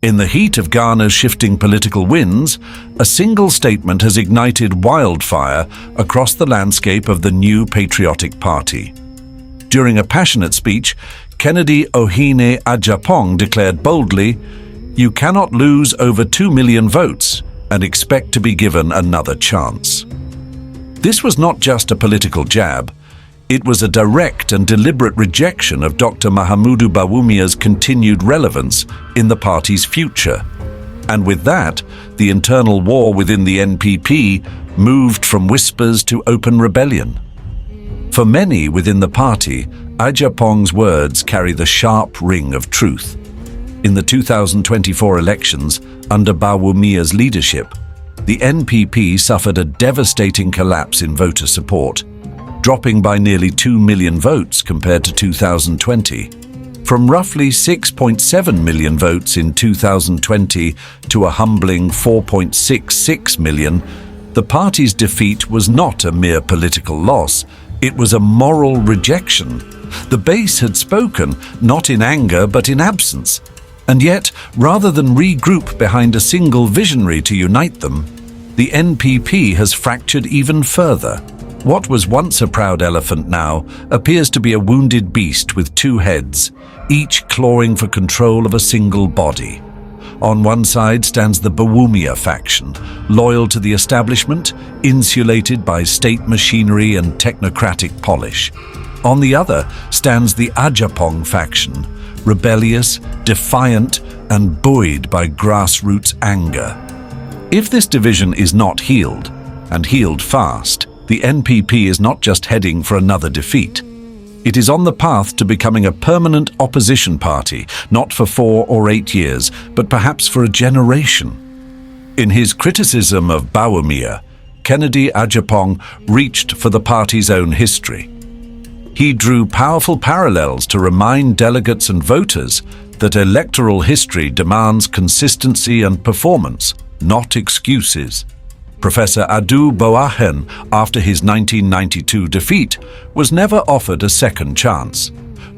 In the heat of Ghana's shifting political winds, a single statement has ignited wildfire across the landscape of the new patriotic party. During a passionate speech, Kennedy Agyapong declared boldly, "You cannot lose over 2 million votes and expect to be given another chance." This was not just a political jab. It was a direct and deliberate rejection of Dr. Mahamudu Bawumia's continued relevance in the party's future. And with that, the internal war within the NPP moved from whispers to open rebellion. For many within the party, Agyapong's words carry the sharp ring of truth. In the 2024 elections, under Bawumia's leadership, the NPP suffered a devastating collapse in voter support, dropping by nearly 2 million votes compared to 2020. From roughly 6.7 million votes in 2020 to a humbling 4.66 million, the party's defeat was not a mere political loss, it was a moral rejection. The base had spoken, not in anger but in absence. And yet, rather than regroup behind a single visionary to unite them, the NPP has fractured even further. What was once a proud elephant now appears to be a wounded beast with two heads, each clawing for control of a single body. On one side stands the Bawumia faction, loyal to the establishment, insulated by state machinery and technocratic polish. On the other stands the Agyapong faction, rebellious, defiant, and buoyed by grassroots anger. If this division is not healed, and healed fast, the NPP is not just heading for another defeat. It is on the path to becoming a permanent opposition party, not for 4 or 8 years, but perhaps for a generation. In his criticism of Bawumia, Kennedy Agyapong reached for the party's own history. He drew powerful parallels to remind delegates and voters that electoral history demands consistency and performance, not excuses. Professor Adu Boahen, after his 1992 defeat, was never offered a second chance.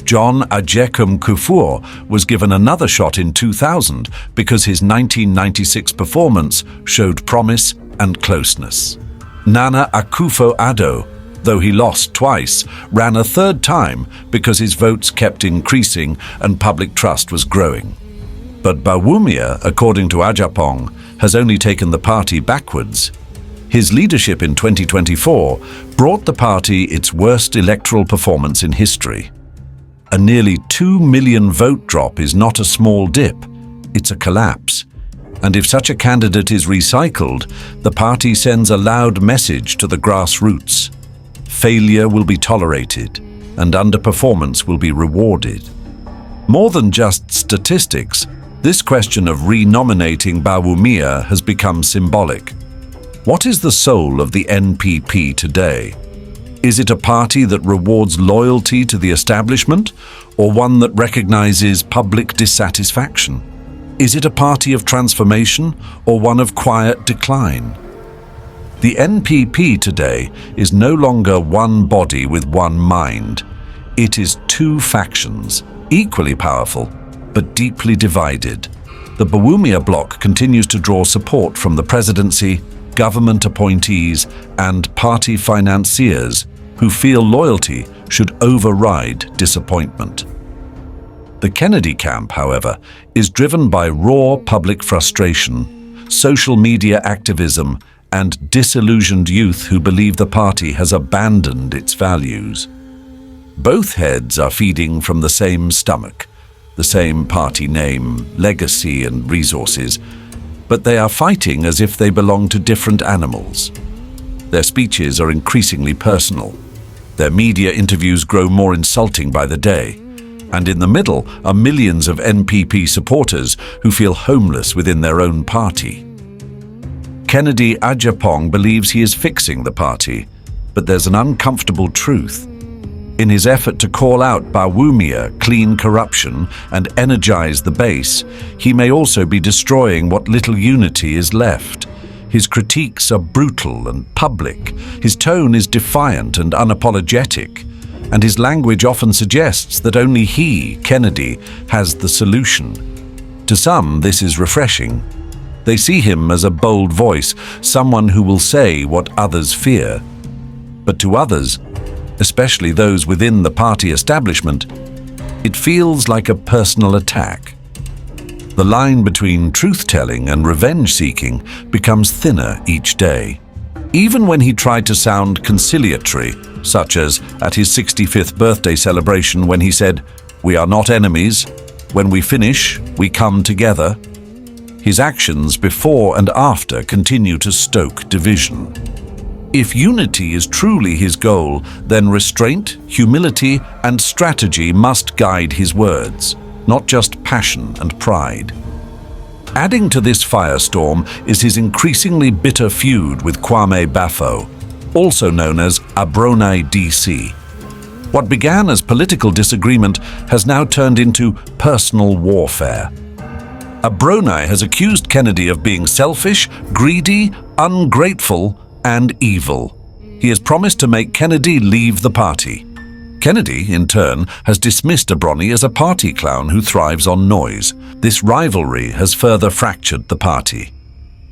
John Ajekum Kufuor was given another shot in 2000 because his 1996 performance showed promise and closeness. Nana Akufo-Addo, though he lost twice, ran a third time because his votes kept increasing and public trust was growing. But Bawumia, according to Agyapong, has only taken the party backwards. His leadership in 2024 brought the party its worst electoral performance in history. A nearly 2 million vote drop is not a small dip, it's a collapse. And if such a candidate is recycled, the party sends a loud message to the grassroots. Failure will be tolerated, and underperformance will be rewarded. More than just statistics, this question of renominating Bawumia has become symbolic. What is the soul of the NPP today? Is it a party that rewards loyalty to the establishment, or one that recognizes public dissatisfaction? Is it a party of transformation, or one of quiet decline? The NPP today is no longer one body with one mind. It is two factions, equally powerful, but deeply divided. The Bawumia bloc continues to draw support from the presidency, government appointees, and party financiers who feel loyalty should override disappointment. The Kennedy camp, however, is driven by raw public frustration, social media activism, and disillusioned youth who believe the party has abandoned its values. Both heads are feeding from the same stomach, the same party name, legacy, and resources, but they are fighting as if they belong to different animals. Their speeches are increasingly personal. Their media interviews grow more insulting by the day. And in the middle are millions of NPP supporters who feel homeless within their own party. Kennedy Agyapong believes he is fixing the party, but there's an uncomfortable truth. In his effort to call out Bawumia, clean corruption, and energize the base, he may also be destroying what little unity is left. His critiques are brutal and public, his tone is defiant and unapologetic, and his language often suggests that only he, Kennedy, has the solution. To some, this is refreshing. They see him as a bold voice, someone who will say what others fear. But to others, especially those within the party establishment, it feels like a personal attack. The line between truth-telling and revenge-seeking becomes thinner each day. Even when he tried to sound conciliatory, such as at his 65th birthday celebration when he said, "We are not enemies. When we finish, we come together," his actions before and after continue to stoke division. If unity is truly his goal, then restraint, humility, and strategy must guide his words, not just passion and pride. Adding to this firestorm is his increasingly bitter feud with Kwame Bafo, also known as Abroni DC. What began as political disagreement has now turned into personal warfare. Abroni has accused Kennedy of being selfish, greedy, ungrateful, and evil. He has promised to make Kennedy leave the party. Kennedy, in turn, has dismissed Abroni as a party clown who thrives on noise. This rivalry has further fractured the party.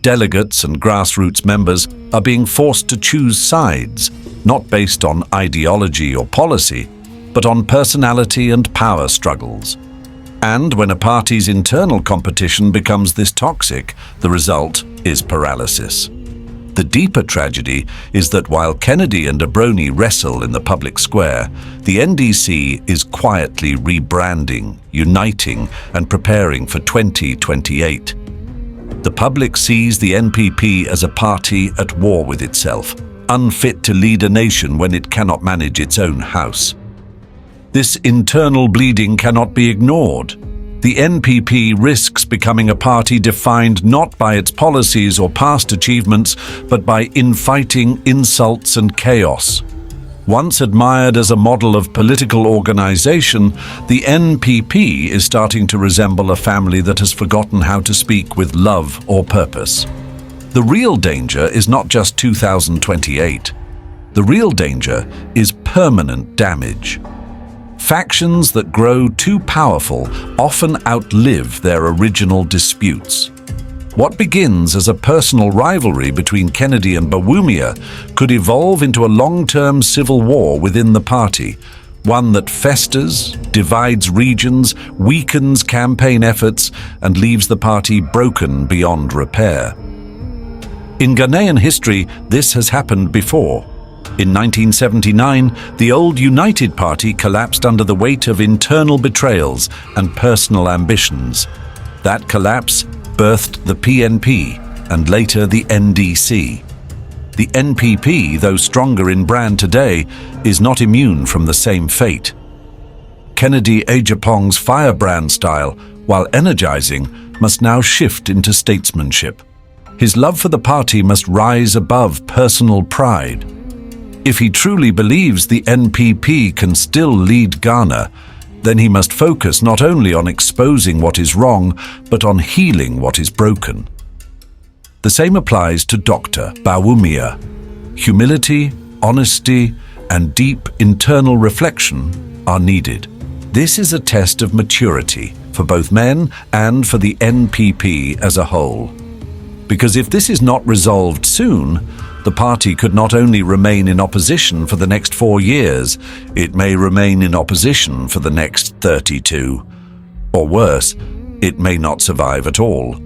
Delegates and grassroots members are being forced to choose sides, not based on ideology or policy, but on personality and power struggles. And when a party's internal competition becomes this toxic, the result is paralysis. The deeper tragedy is that while Kennedy and Abroni wrestle in the public square, the NDC is quietly rebranding, uniting, and preparing for 2028. The public sees the NPP as a party at war with itself, unfit to lead a nation when it cannot manage its own house. This internal bleeding cannot be ignored. The NPP risks becoming a party defined not by its policies or past achievements, but by infighting, insults, and chaos. Once admired as a model of political organization, the NPP is starting to resemble a family that has forgotten how to speak with love or purpose. The real danger is not just 2028. The real danger is permanent damage. Factions that grow too powerful often outlive their original disputes. What begins as a personal rivalry between Kennedy and Bawumia could evolve into a long-term civil war within the party, one that festers, divides regions, weakens campaign efforts, and leaves the party broken beyond repair. In Ghanaian history, this has happened before. In 1979, the old United Party collapsed under the weight of internal betrayals and personal ambitions. That collapse birthed the PNP and later the NDC. The NPP, though stronger in brand today, is not immune from the same fate. Kennedy Agyapong's firebrand style, while energizing, must now shift into statesmanship. His love for the party must rise above personal pride. If he truly believes the NPP can still lead Ghana, then he must focus not only on exposing what is wrong, but on healing what is broken. The same applies to Dr. Bawumia. Humility, honesty, and deep internal reflection are needed. This is a test of maturity for both men and for the NPP as a whole. Because if this is not resolved soon, the party could not only remain in opposition for the next 4 years, it may remain in opposition for the next 32. Or worse, it may not survive at all.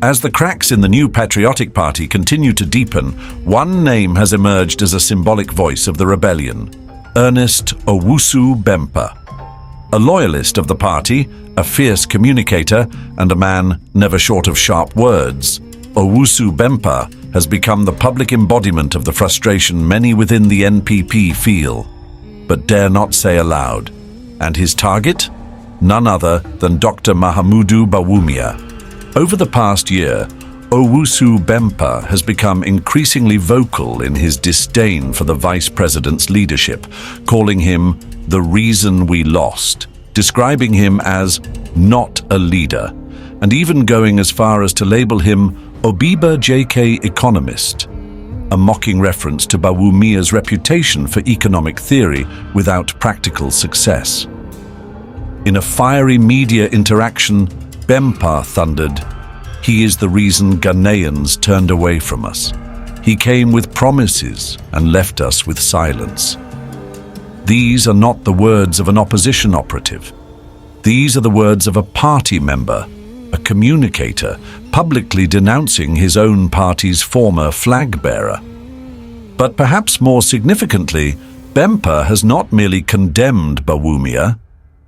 As the cracks in the new patriotic party continue to deepen, one name has emerged as a symbolic voice of the rebellion: Ernest Owusu Bempah. A loyalist of the party, a fierce communicator, and a man never short of sharp words, Owusu Bempah has become the public embodiment of the frustration many within the NPP feel, but dare not say aloud. And his target? None other than Dr. Mahamudu Bawumia. Over the past year, Owusu Bempah has become increasingly vocal in his disdain for the vice president's leadership, calling him the reason we lost, describing him as not a leader, and even going as far as to label him Obiba JK economist, a mocking reference to Bawumia's reputation for economic theory without practical success. In a fiery media interaction, Bempah thundered, "He is the reason Ghanaians turned away from us. He came with promises and left us with silence." These are not the words of an opposition operative. These are the words of a party member, a communicator, publicly denouncing his own party's former flag bearer. But perhaps more significantly, Bempah has not merely condemned Bawumia,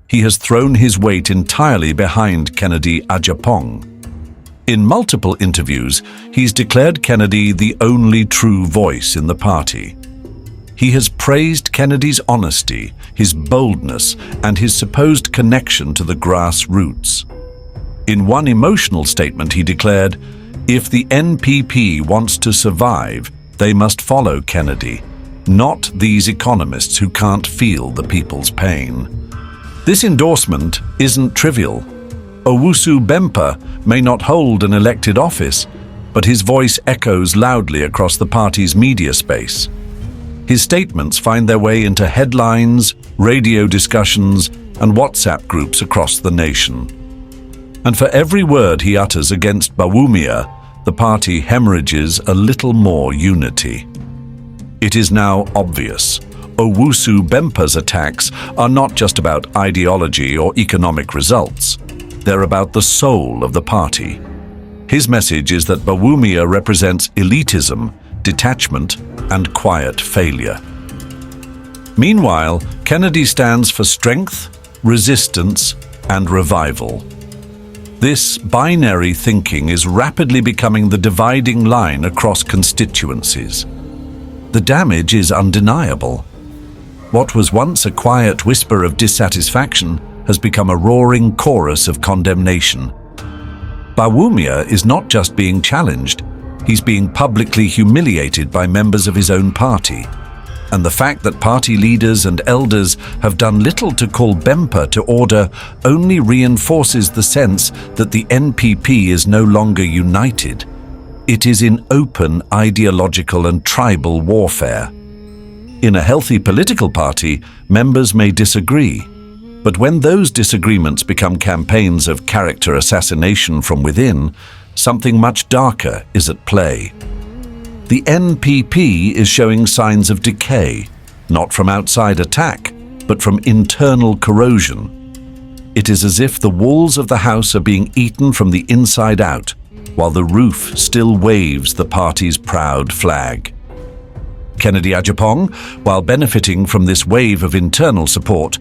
he has thrown his weight entirely behind Kennedy Agyapong. In multiple interviews, he's declared Kennedy the only true voice in the party. He has praised Kennedy's honesty, his boldness, and his supposed connection to the grassroots. In one emotional statement, he declared, "If the NPP wants to survive, they must follow Kennedy, not these economists who can't feel the people's pain." This endorsement isn't trivial. Owusu Bempah may not hold an elected office, but his voice echoes loudly across the party's media space. His statements find their way into headlines, radio discussions, and WhatsApp groups across the nation. And for every word he utters against Bawumia, the party hemorrhages a little more unity. It is now obvious. Owusu Bempah's attacks are not just about ideology or economic results. They're about the soul of the party. His message is that Bawumia represents elitism, detachment, and quiet failure. Meanwhile, Kennedy stands for strength, resistance, and revival. This binary thinking is rapidly becoming the dividing line across constituencies. The damage is undeniable. What was once a quiet whisper of dissatisfaction has become a roaring chorus of condemnation. Bawumia is not just being challenged, he's being publicly humiliated by members of his own party. And the fact that party leaders and elders have done little to call Bempah to order only reinforces the sense that the NPP is no longer united. It is in open ideological and tribal warfare. In a healthy political party, members may disagree. But when those disagreements become campaigns of character assassination from within, something much darker is at play. The NPP is showing signs of decay, not from outside attack, but from internal corrosion. It is as if the walls of the house are being eaten from the inside out, while the roof still waves the party's proud flag. Kennedy Agyapong, while benefiting from this wave of internal support,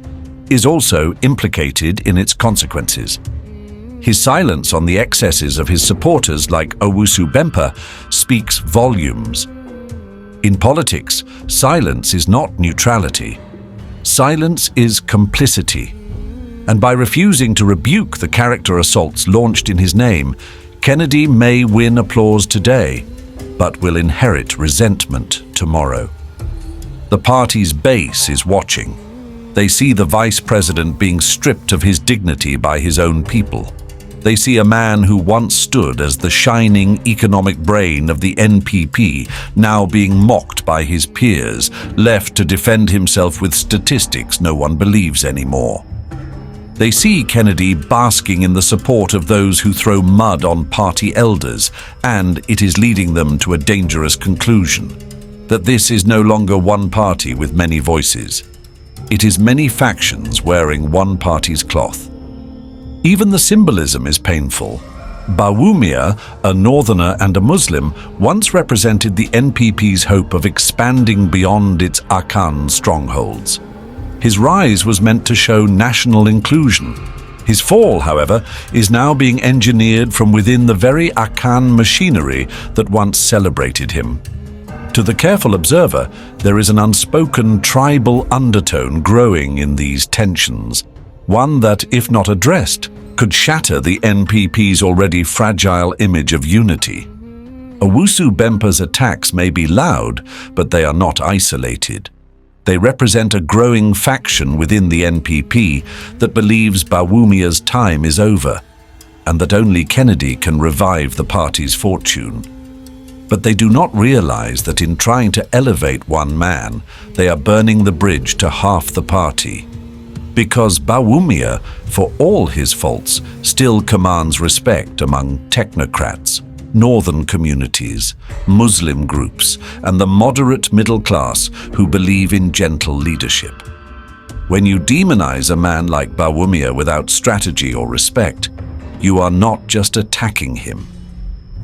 is also implicated in its consequences. His silence on the excesses of his supporters like Owusu Bempah speaks volumes. In politics, silence is not neutrality. Silence is complicity. And by refusing to rebuke the character assaults launched in his name, Kennedy may win applause today, but will inherit resentment tomorrow. The party's base is watching. They see the vice president being stripped of his dignity by his own people. They see a man who once stood as the shining economic brain of the NPP now being mocked by his peers, left to defend himself with statistics no one believes anymore. They see Kennedy basking in the support of those who throw mud on party elders, and it is leading them to a dangerous conclusion, that this is no longer one party with many voices. It is many factions wearing one party's cloth. Even the symbolism is painful. Bawumia, a northerner and a Muslim, once represented the NPP's hope of expanding beyond its Akan strongholds. His rise was meant to show national inclusion. His fall, however, is now being engineered from within the very Akan machinery that once celebrated him. To the careful observer, there is an unspoken tribal undertone growing in these tensions, one that, if not addressed, could shatter the NPP's already fragile image of unity. Owusu Bempah's attacks may be loud, but they are not isolated. They represent a growing faction within the NPP that believes Bawumia's time is over, and that only Kennedy can revive the party's fortune. But they do not realize that in trying to elevate one man, they are burning the bridge to half the party. Because Bawumia, for all his faults, still commands respect among technocrats, northern communities, Muslim groups, and the moderate middle class who believe in gentle leadership. When you demonize a man like Bawumia without strategy or respect, you are not just attacking him.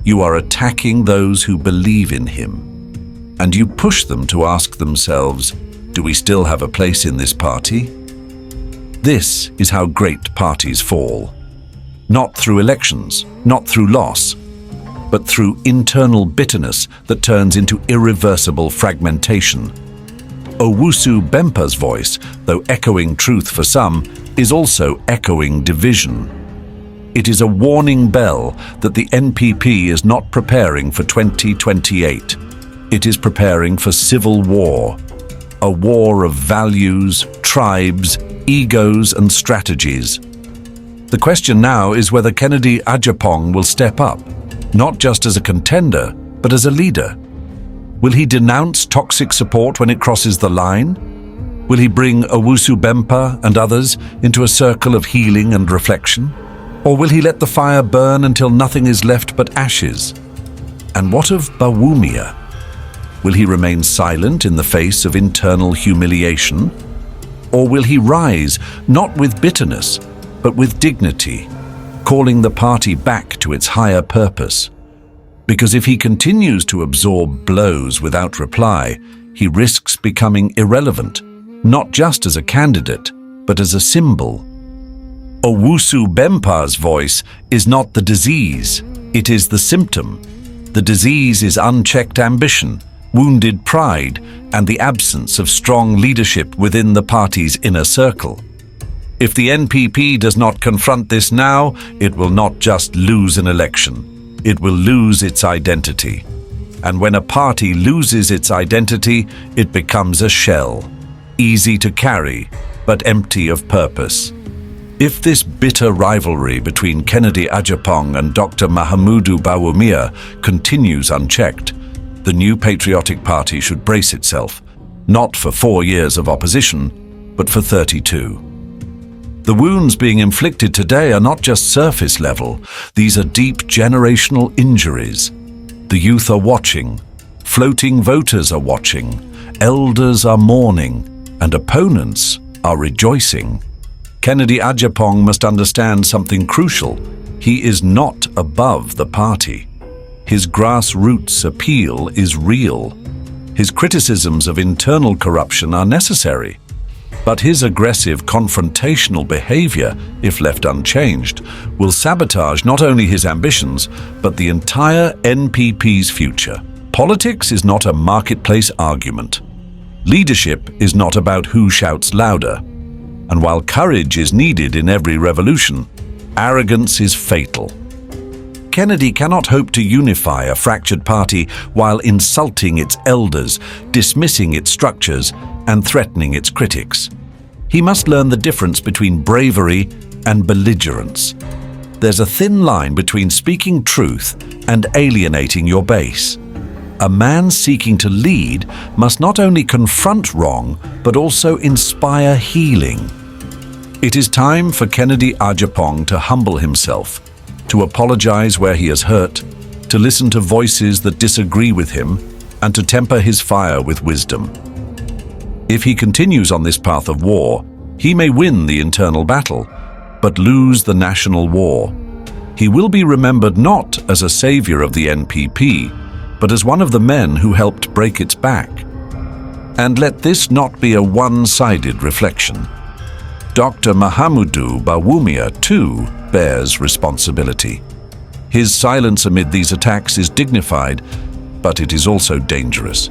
You are attacking those who believe in him. And you push them to ask themselves, do we still have a place in this party? This is how great parties fall. Not through elections, not through loss, but through internal bitterness that turns into irreversible fragmentation. Owusu Bempah's voice, though echoing truth for some, is also echoing division. It is a warning bell that the NPP is not preparing for 2028. It is preparing for civil war, a war of values, tribes, egos and strategies. The question now is whether Kennedy Agyapong will step up, not just as a contender, but as a leader. Will he denounce toxic support when it crosses the line? Will he bring Owusu Bempah and others into a circle of healing and reflection? Or will he let the fire burn until nothing is left but ashes? And what of Bawumia? Will he remain silent in the face of internal humiliation? Or will he rise, not with bitterness, but with dignity, calling the party back to its higher purpose? Because if he continues to absorb blows without reply, he risks becoming irrelevant, not just as a candidate, but as a symbol. Owusu Bempah's voice is not the disease, it is the symptom. The disease is unchecked ambition, wounded pride, and the absence of strong leadership within the party's inner circle. If the NPP does not confront this now, it will not just lose an election, it will lose its identity. And when a party loses its identity, it becomes a shell, easy to carry, but empty of purpose. If this bitter rivalry between Kennedy Agyapong and Dr. Mahamudu Bawumia continues unchecked, the new patriotic party should brace itself, not for 4 years of opposition, but for 32. The wounds being inflicted today are not just surface level, these are deep generational injuries. The youth are watching, floating voters are watching, elders are mourning, and opponents are rejoicing. Kennedy Agyapong must understand something crucial. He is not above the party. His grassroots appeal is real. His criticisms of internal corruption are necessary. But his aggressive, confrontational behavior, if left unchanged, will sabotage not only his ambitions, but the entire NPP's future. Politics is not a marketplace argument. Leadership is not about who shouts louder. And while courage is needed in every revolution, arrogance is fatal. Kennedy cannot hope to unify a fractured party while insulting its elders, dismissing its structures, and threatening its critics. He must learn the difference between bravery and belligerence. There's a thin line between speaking truth and alienating your base. A man seeking to lead must not only confront wrong, but also inspire healing. It is time for Kennedy Agyapong to humble himself, to apologize where he has hurt, to listen to voices that disagree with him, and to temper his fire with wisdom. If he continues on this path of war, he may win the internal battle, but lose the national war. He will be remembered not as a savior of the NPP, but as one of the men who helped break its back. And let this not be a one-sided reflection. Dr. Mahamudu Bawumia, too, bears responsibility. His silence amid these attacks is dignified, but it is also dangerous.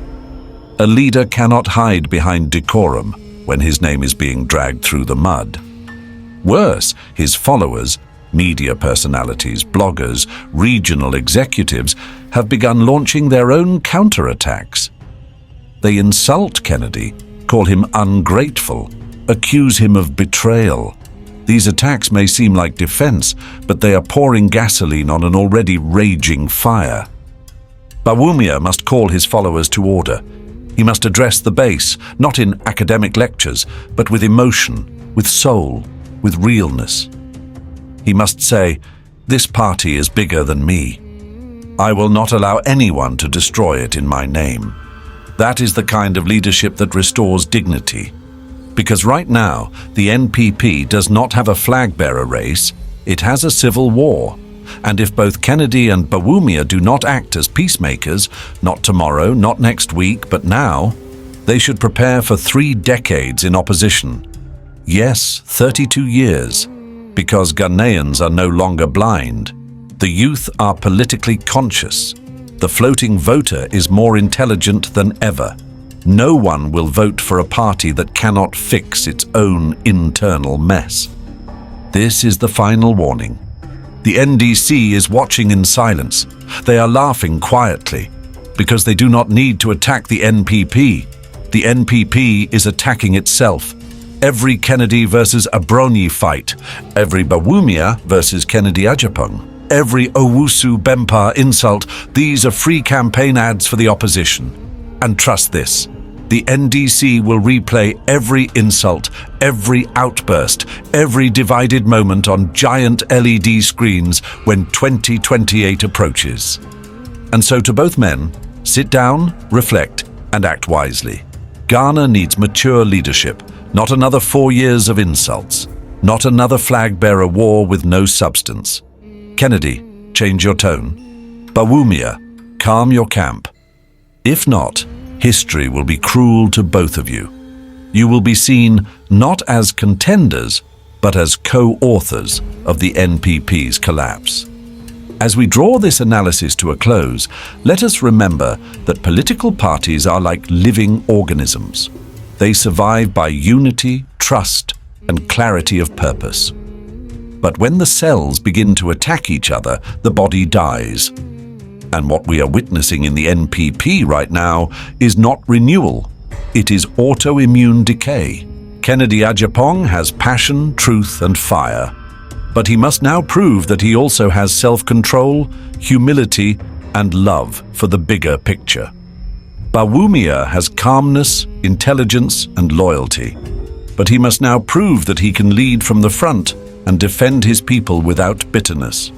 A leader cannot hide behind decorum when his name is being dragged through the mud. Worse, his followers, media personalities, bloggers, regional executives, have begun launching their own counterattacks. They insult Kennedy, call him ungrateful, accuse him of betrayal. These attacks may seem like defense, but they are pouring gasoline on an already raging fire. Bawumia must call his followers to order. He must address the base, not in academic lectures, but with emotion, with soul, with realness. He must say, "This party is bigger than me. I will not allow anyone to destroy it in my name." That is the kind of leadership that restores dignity. Because right now, the NPP does not have a flag-bearer race, it has a civil war. And if both Kennedy and Bawumia do not act as peacemakers, not tomorrow, not next week, but now, they should prepare for 3 decades in opposition. Yes, 32 years, because Ghanaians are no longer blind. The youth are politically conscious. The floating voter is more intelligent than ever. No one will vote for a party that cannot fix its own internal mess. This is the final warning. The NDC is watching in silence. They are laughing quietly because they do not need to attack the NPP. The NPP is attacking itself. Every Kennedy versus Abronyi fight, every Bawumia versus Kennedy Agyapong, every Owusu Bempah insult, these are free campaign ads for the opposition. And trust this, the NDC will replay every insult, every outburst, every divided moment on giant LED screens when 2028 approaches. And so to both men, sit down, reflect, and act wisely. Ghana needs mature leadership, not another 4 years of insults, not another flag-bearer war with no substance. Kennedy, change your tone. Bawumia, calm your camp. If not, history will be cruel to both of you. You will be seen not as contenders, but as co-authors of the NPP's collapse. As we draw this analysis to a close, let us remember that political parties are like living organisms. They survive by unity, trust, and clarity of purpose. But when the cells begin to attack each other, the body dies. And what we are witnessing in the NPP right now is not renewal, it is autoimmune decay. Kennedy Agyapong has passion, truth, and fire. But he must now prove that he also has self-control, humility, and love for the bigger picture. Bawumia has calmness, intelligence, and loyalty. But he must now prove that he can lead from the front and defend his people without bitterness.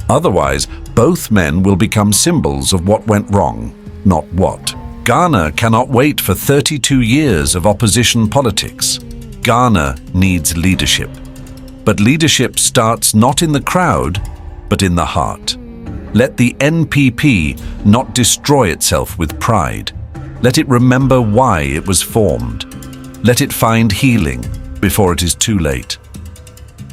Otherwise, both men will become symbols of what went wrong, not what. Ghana cannot wait for 32 years of opposition politics. Ghana needs leadership. But leadership starts not in the crowd, but in the heart. Let the NPP not destroy itself with pride. Let it remember why it was formed. Let it find healing before it is too late.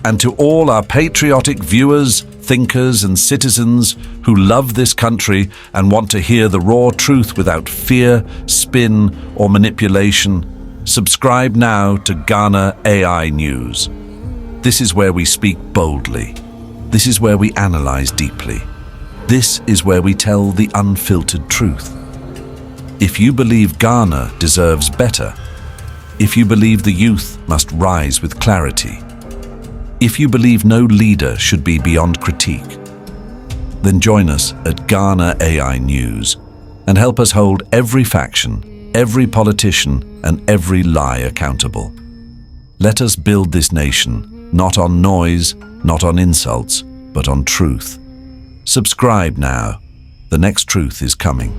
And to all our patriotic viewers, thinkers, and citizens who love this country and want to hear the raw truth without fear, spin, or manipulation, subscribe now to Ghana AI News. This is where we speak boldly. This is where we analyze deeply. This is where we tell the unfiltered truth. If you believe Ghana deserves better, if you believe the youth must rise with clarity, if you believe no leader should be beyond critique, then join us at Ghana AI News and help us hold every faction, every politician, and every lie accountable. Let us build this nation, not on noise, not on insults, but on truth. Subscribe now. The next truth is coming.